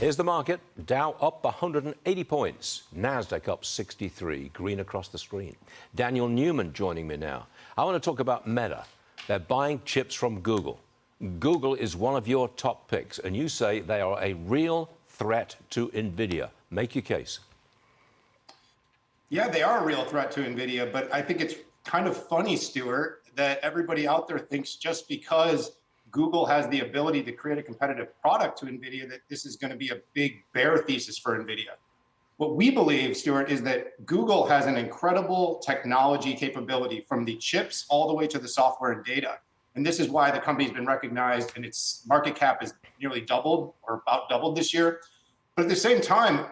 Here's the market. Dow up 180 points. Nasdaq up 63. Green across the screen. Daniel Newman joining me now. I want to talk about Meta. They're buying chips from Google. Google is one of your top picks, and you say they are a real threat to NVIDIA. Make your case. Yeah, they are a real threat to NVIDIA, but I think it's kind of funny, Stuart, that everybody out there thinks just because Google has the ability to create a competitive product to NVIDIA, that this is going to be a big bear thesis for NVIDIA. What we believe, Stuart, is that Google has an incredible technology capability from the chips all the way to the software and data. And this is why the company's been recognized and its market cap is nearly doubled or about doubled this year. But at the same time,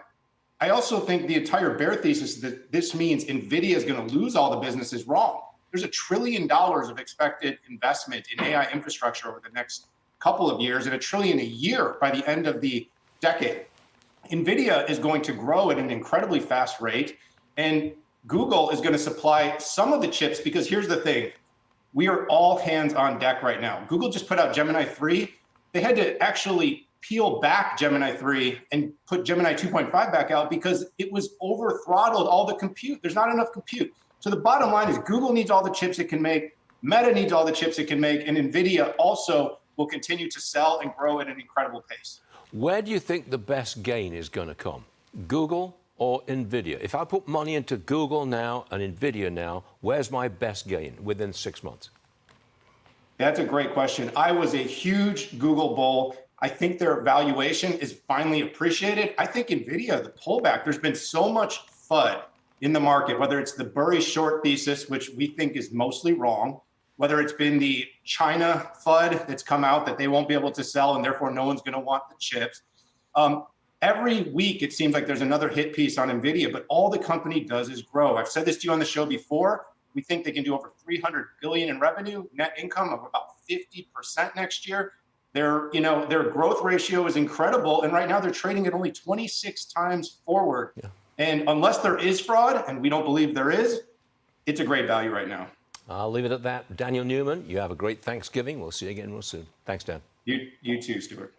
I also think the entire bear thesis that this means NVIDIA is going to lose all the business is wrong. There's $1 trillion of expected investment in AI infrastructure over the next couple of years and $1 trillion a year by the end of the decade. NVIDIA is going to grow at an incredibly fast rate, and Google is going to supply some of the chips because here's the thing. We are all hands on deck right now. Google just put out Gemini 3. They had to actually peel back Gemini 3 and put Gemini 2.5 back out because it was over throttled all the compute. There's not enough compute. So the bottom line is Google needs all the chips it can make, Meta needs all the chips it can make, and NVIDIA also will continue to sell and grow at an incredible pace. Where do you think the best gain is going to come? Google or NVIDIA? If I put money into Google now and NVIDIA now, where's my best gain within 6 months? That's a great question. I was a huge Google bull. I think their valuation is finally appreciated. I think NVIDIA, the pullback, there's been so much FUD in the market, whether it's the Burry short thesis, which we think is mostly wrong, whether it's been the China FUD that's come out that they won't be able to sell and therefore no one's going to want the chips. Every week, it seems like there's another hit piece on NVIDIA, but all the company does is grow. I've said this to you on the show before. We think they can do over $300 billion in revenue, net income of about 50% next year. Their growth ratio is incredible, and right now they're trading at only 26 times forward. Yeah. And unless there is fraud, and we don't believe there is, it's a great value right now. I'll leave it at that. Daniel Newman, you have a great Thanksgiving. We'll see you again real soon. Thanks, Dan. You too, Stuart.